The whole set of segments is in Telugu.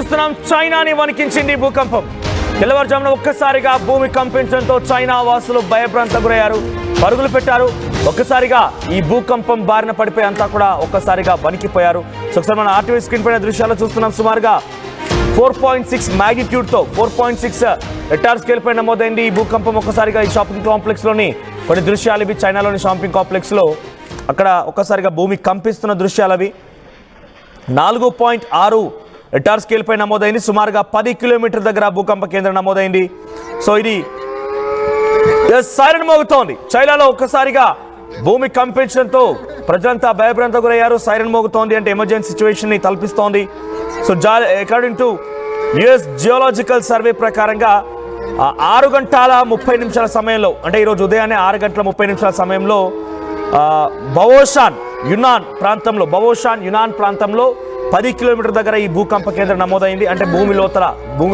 చూస్తున్నాం. చైనాని వణికించింది భూకంపం. తెల్లవారుజామున ఒక్కసారిగా భూమి కంపించడంతో చైనా వాసులు భయభ్రాంతకు గురయ్యారు, పరుగులు పెట్టారు. ఒక్కసారిగా ఈ భూకంపం బారిన పడిపోయి అంతా కూడా ఒక్కసారిగా వణికిపోయారు. సో ఒకసారి మన ఆర్టీవీ స్క్రీన్ పైన దృశ్యాలు చూస్తున్నాం. సుమారుగా 4.6 మ్యాగ్నిట్యూడ్తో 4.6 రిక్టర్ స్కేల్ పై నమోదైంది ఈ భూకంపం. ఒక్కసారిగా ఈ షాపింగ్ కాంప్లెక్స్లోని కొన్ని దృశ్యాలు ఇవి. చైనాలోని షాపింగ్ కాంప్లెక్స్లో అక్కడ ఒక్కసారిగా భూమి కంపిస్తున్న దృశ్యాలు అవి. 4.6 రిక్టర్ స్కేల్ పై నమోదైంది. సుమారుగా 10 కిలోమీటర్ దగ్గర భూకంప కేంద్రం నమోదైంది. సో ఇది సైరన్ మోగుతోంది. చైనాలో ఒక్కసారిగా భూమి కంపించడంతో ప్రజలంతా భయభ్రాంతకు గురయ్యారు. సైరన్ మోగుతోంది అంటే ఎమర్జెన్సీ సిచ్యువేషన్ ని తలపిస్తోంది. So according to US geological survey ప్రకారంగా 6 గంటల 30 నిమిషాల సమయంలో, అంటే ఈరోజు ఉదయాన్నే 6 గంటల 30 నిమిషాల సమయంలో బవోషాన్ యునాన్ ప్రాంతంలో 10 కిలోమీటర్ దగ్గర ఈ భూకంప కేంద్రం నమోదైంది. అంటే భూమి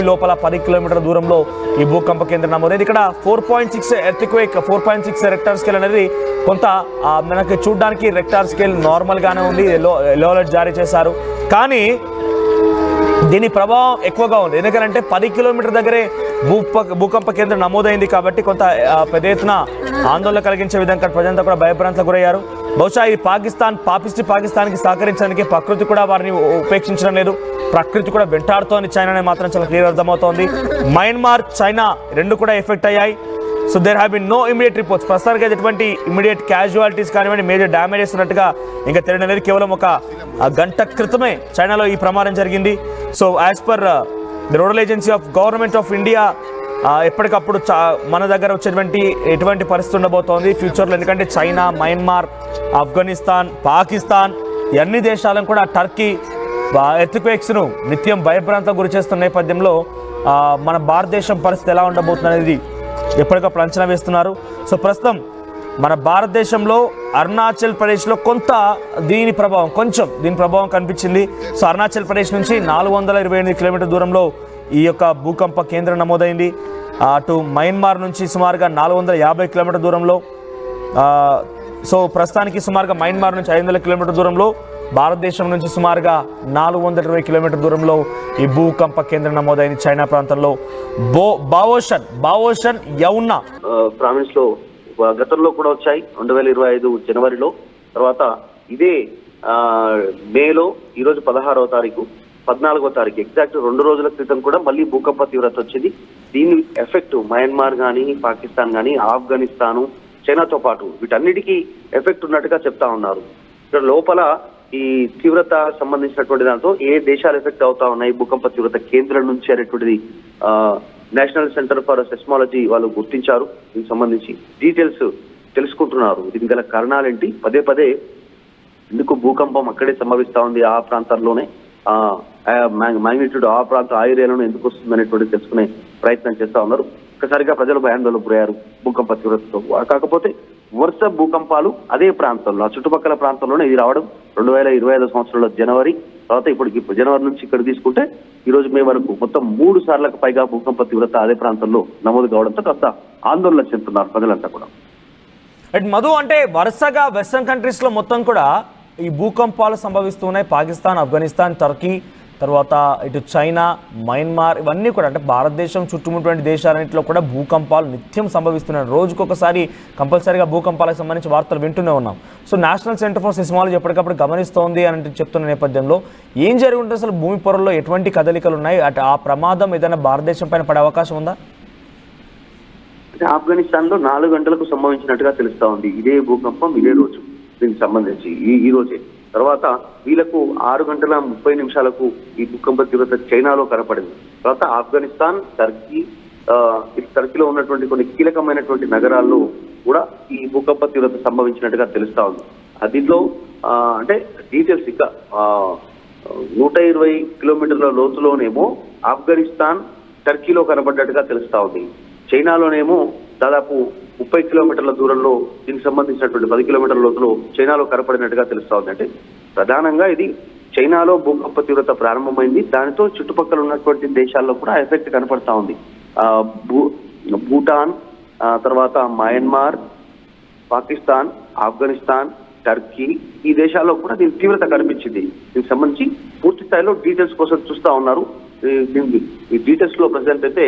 లోపల 10 కిలోమీటర్ల దూరంలో ఈ భూకంప కేంద్రం నమోదైంది. ఇక్కడ 4.6 ఎర్త్క్వేక్ 4.6 రెక్టర్ స్కేల్ అనేది కొంత మనకి చూడడానికి రెక్టర్ స్కేల్ నార్మల్ గానే ఉంది. ఎల్లో అలర్ట్ జారీ చేశారు, కానీ దీని ప్రభావం ఎక్కువగా ఉంది. ఎందుకంటే 10 కిలోమీటర్ దగ్గరే భూకంప కేంద్రం నమోదైంది కాబట్టి కొంత పెద్ద ఎత్తున ఆందోళన కలిగించే విధంగా ప్రజలంతా కూడా భయభ్రాంతకు గురయ్యారు. బహుశా ఇది పాకిస్తాన్కి సహకరించడానికి ప్రకృతి కూడా వారిని ఉపేక్షించడం లేదు. ప్రకృతి కూడా వెంటాడుతోంది చైనాని మాత్రం చాలా క్లియర్ అర్థమవుతోంది. మయన్మార్, చైనా రెండు కూడా ఎఫెక్ట్ అయ్యాయి. So there have been no immediate reports. ప్రస్తుతానికి ఎటువంటి ఇమీడియట్ క్యాజువాలిటీస్ కానివ్వండి, మేజర్ డ్యామేజెస్ ఉన్నట్టుగా ఇంకా తెలియడం లేదు. కేవలం ఒక గంట క్రితమే చైనాలో ఈ ప్రమాదం జరిగింది. So as per the rural agency of government of India ఎప్పటికప్పుడు మన దగ్గర వచ్చేటువంటి ఎటువంటి పరిస్థితి ఉండబోతోంది ఫ్యూచర్లో. ఎందుకంటే చైనా, మయన్మార్, ఆఫ్ఘనిస్తాన్, పాకిస్తాన్ అన్ని దేశాలను కూడా టర్కీ ఎర్త్క్వేక్స్ను నిత్యం భయభ్రాంతకు గురి చేస్తున్న నేపథ్యంలో మన భారతదేశం పరిస్థితి ఎలా ఉండబోతుంది అనేది ఎప్పటికప్పుడు అంచనా వేస్తున్నారు. సో ప్రస్తుతం మన భారతదేశంలో అరుణాచల్ ప్రదేశ్లో దీని ప్రభావం కనిపించింది. సో అరుణాచల్ ప్రదేశ్ నుంచి 428 కిలోమీటర్ దూరంలో ఈ యొక్క భూకంప కేంద్రం నమోదైంది. అటు మయన్మార్ నుంచి సుమారుగా 450 కిలోమీటర్ దూరంలో, సో ప్రస్తుతానికి సుమారుగా మయన్మార్ నుంచి 500 కిలోమీటర్ దూరంలో, భారతదేశం నుంచి సుమారుగా 420 కిలోమీటర్ దూరంలో ఈ భూకంప కేంద్రం నమోదైంది చైనా ప్రాంతంలో. బావోషన్ యౌనా ప్రావిన్స్ లో గతంలో కూడా వచ్చాయి 2025 జనవరిలో. తర్వాత ఇదే మేలో ఈరోజు 16వ తారీఖు 14వ తారీఖు ఎగ్జాక్ట్ 2 రోజుల క్రితం కూడా మళ్ళీ భూకంప తీవ్రత వచ్చింది. దీని ఎఫెక్ట్ మయన్మార్ కానీ, పాకిస్తాన్ కానీ, ఆఫ్ఘనిస్తాను, చైనాతో పాటు వీటన్నిటికీ ఎఫెక్ట్ ఉన్నట్టుగా చెప్తా ఉన్నారు. ఇక్కడ లోపల ఈ తీవ్రత సంబంధించినటువంటి దాంతో ఏ దేశాలు ఎఫెక్ట్ అవుతా ఉన్నాయి భూకంప తీవ్రత కేంద్రం నుంచి అనేటువంటిది నేషనల్ సెంటర్ ఫర్ సెస్మాలజీ వాళ్ళు గుర్తించారు. దీనికి సంబంధించి డీటెయిల్స్ తెలుసుకుంటున్నారు. దీనికి గల కారణాలేంటి, పదే ఎందుకు భూకంపం అక్కడే సంభవిస్తా ఉంది, ఆ ప్రాంతాల్లోనే మ్యాగ్నిట్యూడ్ ఆ ప్రాంత ఏరియాలోనే ఎందుకు వస్తుంది అనేటువంటి తెలుసుకునే ప్రయత్నం చేస్తా ఉన్నారు. ఒక్కసారిగా ప్రజలు భయాందోళనకు గురయ్యారు భూకంప తీవ్రతతో. కాకపోతే వరుస భూకంపాలు అదే ప్రాంతంలో, ఆ చుట్టుపక్కల ప్రాంతంలోనే ఇది రావడం 2025 సంవత్సరంలో జనవరి, తర్వాత ఇప్పుడు జనవరి నుంచి ఇక్కడ తీసుకుంటే ఈ రోజు మే వరకు మొత్తం 3 సార్లకు పైగా భూకంప తీవ్రత అదే ప్రాంతంలో నమోదు కావడంతో కాస్త ఆందోళన చెందుతున్నారు ప్రజలంతా కూడా. మధు, అంటే వరుసగా వెస్టర్న్ కంట్రీస్ లో మొత్తం కూడా ఈ భూకంపాలు సంభవిస్తున్నాయి. పాకిస్తాన్, ఆఫ్ఘనిస్తాన్, టర్కీ, తర్వాత ఇటు చైనా, మయన్మార్, ఇవన్నీ కూడా అంటే భారతదేశం చుట్టుముట్టు దేశాలన్నింటిలో కూడా భూకంపాలు నిత్యం సంభవిస్తున్నాయి. రోజుకొకసారి కంపల్సరీగా భూకంపాలకు సంబంధించి వార్తలు వింటూనే ఉన్నాం. So national centre for seismology ఎప్పటికప్పుడు గమనిస్తోంది అని చెప్తున్న నేపథ్యంలో ఏం జరిగి ఉంటుంది, అసలు భూమి పొరల్లో ఎటువంటి కదలికలు ఉన్నాయి, అటు ఆ ప్రమాదం ఏదైనా భారతదేశం పైన పడే అవకాశం ఉందా? అంటే ఆఫ్ఘనిస్తాన్ లో 4 గంటలకు సంభవించినట్టుగా తెలుస్తా ఉంది ఇదే భూకంపం, ఇదే రోజు దీనికి సంబంధించి ఈ రోజే. తర్వాత వీళ్ళకు 6 గంటల 30 నిమిషాలకు ఈ భూకంప తీవ్రత చైనాలో కనపడింది. తర్వాత ఆఫ్ఘనిస్తాన్, టర్కీలో ఉన్నటువంటి కొన్ని కీలకమైనటువంటి నగరాల్లో కూడా ఈ భూకంప తీవ్రత సంభవించినట్టుగా తెలుస్తా ఉంది. దీంట్లో అంటే డీటెయిల్స్ ఇంకా 120 కిలోమీటర్ల లోతులోనేమో ఆఫ్ఘనిస్తాన్, టర్కీలో కనబడ్డట్టుగా తెలుస్తా ఉంది. చైనాలోనేమో దాదాపు 30 కిలోమీటర్ల దూరంలో దీనికి సంబంధించినటువంటి 10 కిలోమీటర్ల లోతులో చైనాలో కనపడినట్టుగా తెలుస్తా ఉంది. అంటే ప్రధానంగా ఇది చైనాలో భూకంప తీవ్రత ప్రారంభమైంది, దానితో చుట్టుపక్కల ఉన్నటువంటి దేశాల్లో కూడా ఎఫెక్ట్ కనపడతా ఉంది. భూటాన్, తర్వాత మయన్మార్, పాకిస్తాన్, ఆఫ్ఘనిస్తాన్, టర్కీ ఈ దేశాల్లో కూడా దీని తీవ్రత కనిపించింది. దీనికి సంబంధించి పూర్తి స్థాయిలో డీటెయిల్స్ కోసం చూస్తా ఉన్నారు. ఈ డీటెయిల్స్ లో ప్రజెంట్ అయితే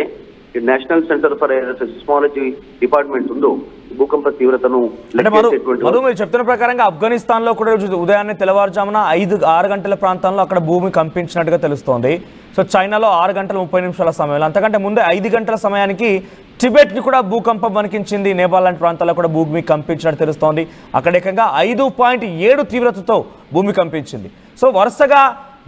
national centre for seismology department ఉందో భూకంప తీవ్రతను అంటే మధు మీరు చెప్తున్న ప్రకారంగా ఆఫ్ఘనిస్తాన్ లో కూడా ఉదయాన్నే తెల్లవారుజామున 5-6 గంటల ప్రాంతంలో అక్కడ భూమి కంపించినట్టుగా తెలుస్తోంది. సో చైనాలో 6 గంటల 30 నిమిషాల సమయంలో, అంతకంటే ముందే 5 గంటల సమయానికి టిబెట్ ని కూడా భూకంపం వణికించింది. నేపాల్ లాంటి ప్రాంతాల్లో కూడా భూమి కంపించినట్టు తెలుస్తోంది. అక్కడ ఏకంగా 5.7 తీవ్రతతో భూమి కంపించింది. సో వరుసగా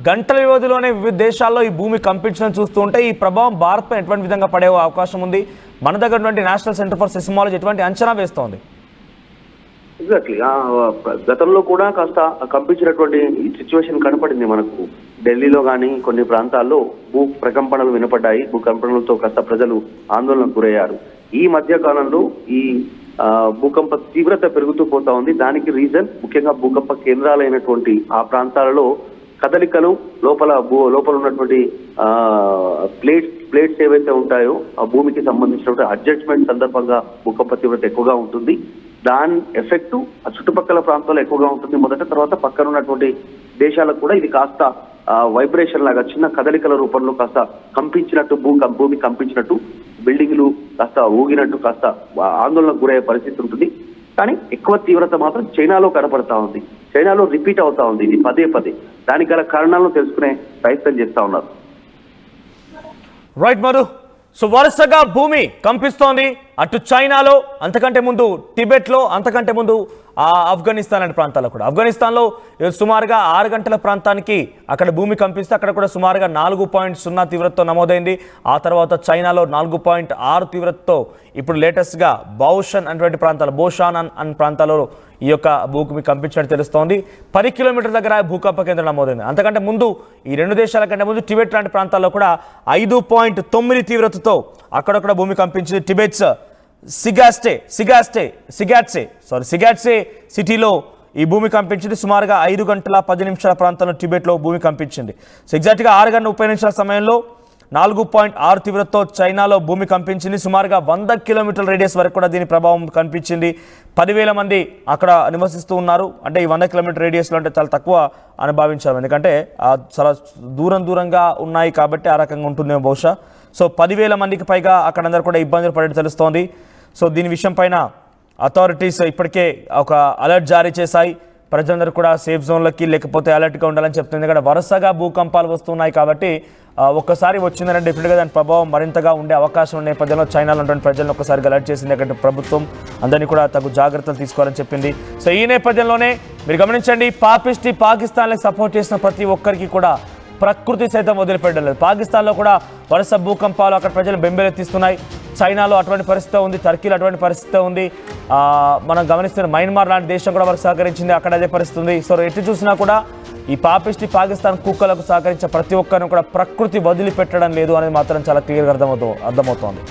గంటల వ్యవధిలోనే వివిధ దేశాల్లో ఈ భూమి కంపించడం చూస్తూ ఉంటే ఈ ప్రభావం భారత్పై ఎటువంటి విధంగా పడే అవకాశం ఉంది? మన దగ్గర నేషనల్ సెంటర్ ఫర్ సిస్మాలజీ ఎటువంటి అంచనా వేస్తోంది? ఎగ్జాక్ట్లీ గతంలో కూడా కాస్త కంపించినటువంటి సిచ్యువేషన్ కనపడింది మనకు. ఢిల్లీలో కానీ కొన్ని ప్రాంతాల్లో భూ ప్రకంపనలు వినపడ్డాయి. భూకంపనలతో కాస్త ప్రజలు ఆందోళనకు గురయ్యారు. ఈ మధ్య కాలంలో ఈ భూకంప తీవ్రత పెరుగుతూ పోతా ఉంది. దానికి రీజన్ ముఖ్యంగా భూకంప కేంద్రాలైనటువంటి ఆ ప్రాంతాలలో కదలికలు, లోపల ఉన్నటువంటి ప్లేట్స్ ఏవైతే ఉంటాయో ఆ భూమికి సంబంధించినటువంటి అడ్జస్ట్మెంట్ సందర్భంగా భూకంప తీవ్రత ఎక్కువగా ఉంటుంది. దాని ఎఫెక్ట్ ఆ చుట్టుపక్కల ప్రాంతాల్లో ఎక్కువగా ఉంటుంది మొదట. తర్వాత పక్కన ఉన్నటువంటి దేశాలకు కూడా ఇది కాస్త వైబ్రేషన్ లాగా చిన్న కదలికల రూపంలో కాస్త కంపించినట్టు, భూమి కంపించినట్టు, బిల్డింగ్లు కాస్త ఊగినట్టు కాస్త ఆందోళనకు గురయ్యే పరిస్థితి ఉంటుంది. కానీ ఎక్కువ తీవ్రత మాత్రం చైనాలో కనపడతా ఉంది. చైనాలో రిపీట్ అవుతా ఉంది ఇది పదే. దానికి గల కారణాలను తెలుసుకునే ప్రయత్నం చేస్తా ఉన్నారు. రైట్ మధు. సో వరుసగా భూమి కంపిస్తోంది. అటు చైనాలో, అంతకంటే ముందు టిబెట్లో, అంతకంటే ముందు ఆఫ్ఘనిస్తాన్ అనే ప్రాంతాల్లో కూడా. ఆఫ్ఘనిస్తాన్లో సుమారుగా 6 గంటల ప్రాంతానికి అక్కడ భూమి కంపిస్తే అక్కడ కూడా సుమారుగా 4.0 తీవ్రతతో నమోదైంది. ఆ తర్వాత చైనాలో 4.6 తీవ్రతతో ఇప్పుడు లేటెస్ట్గా బోషాన్ అనే ప్రాంతాల్లో ఈ యొక్క భూమి కంపించినట్టు తెలుస్తోంది. 10 కిలోమీటర్ల దగ్గర భూకంప కేంద్రం నమోదైంది. అంతకంటే ముందు ఈ 2 దేశాల కంటే ముందు టిబెట్ లాంటి ప్రాంతాల్లో కూడా 5.9 తీవ్రతతో అక్కడక్కడ భూమి కంపించింది. టిబెట్స్ సిగాట్సే సిటీలో ఈ భూమి కంపించింది. సుమారుగా 5 గంటల 10 నిమిషాల ప్రాంతంలో టిబెట్లో భూమి కంపించింది. సో ఎగ్జాక్ట్గా 6 గంటల 30 నిమిషాల సమయంలో 4.6 తీవ్రతతో చైనాలో భూమి కంపించింది. సుమారుగా 100 కిలోమీటర్ల రేడియస్ వరకు కూడా దీని ప్రభావం కనిపించింది. 10,000 మంది అక్కడ నివసిస్తూ ఉన్నారు. అంటే ఈ 100 కిలోమీటర్ రేడియస్లో అంటే చాలా తక్కువ అని భావించాము, ఎందుకంటే చాలా దూరంగా ఉన్నాయి కాబట్టి ఆ రకంగా ఉంటుందేమో బహుశా. సో 10,000 మందికి పైగా అక్కడందరూ కూడా ఇబ్బందులు పడేది తెలుస్తోంది. సో దీని విషయం పైన అథారిటీస్ ఇప్పటికే ఒక అలర్ట్ జారీ చేశాయి. ప్రజలందరూ కూడా సేఫ్ జోన్లకి లేకపోతే అలర్ట్గా ఉండాలని చెప్తుంది. ఎందుకంటే వరుసగా భూకంపాలు వస్తున్నాయి కాబట్టి ఒక్కసారి వచ్చిందంటే డెఫినెట్గా దాని ప్రభావం మరింతగా ఉండే అవకాశం ఉన్న నేపథ్యంలో చైనాలో ఉన్నటువంటి ప్రజలను ఒక్కసారి అలర్ట్ చేసింది. ఎందుకంటే ప్రభుత్వం అందరినీ కూడా తగు జాగ్రత్తలు తీసుకోవాలని చెప్పింది. సో ఈ నేపథ్యంలోనే మీరు గమనించండి, పాకిస్తాన్లకు సపోర్ట్ చేసిన ప్రతి ఒక్కరికి కూడా ప్రకృతి సైతం వదిలిపెట్టడం లేదు. పాకిస్తాన్లో కూడా వరుస భూకంపాలు అక్కడ ప్రజలు బెంబేలెత్తిస్తున్నాయి. చైనాలో అటువంటి పరిస్థితి ఉంది, టర్కీలో అటువంటి పరిస్థితి ఉంది. మనం గమనిస్తున్న మయన్మార్ లాంటి దేశం కూడా వారికి సహకరించింది, అక్కడ అదే పరిస్థితి ఉంది. సో ఎటు చూసినా కూడా ఈ పాకిస్తాన్ కుక్కలకు సహకరించే ప్రతి ఒక్కరిని కూడా ప్రకృతి వదిలిపెట్టడం లేదు అనేది మాత్రం చాలా క్లియర్గా అర్థమవుతోంది.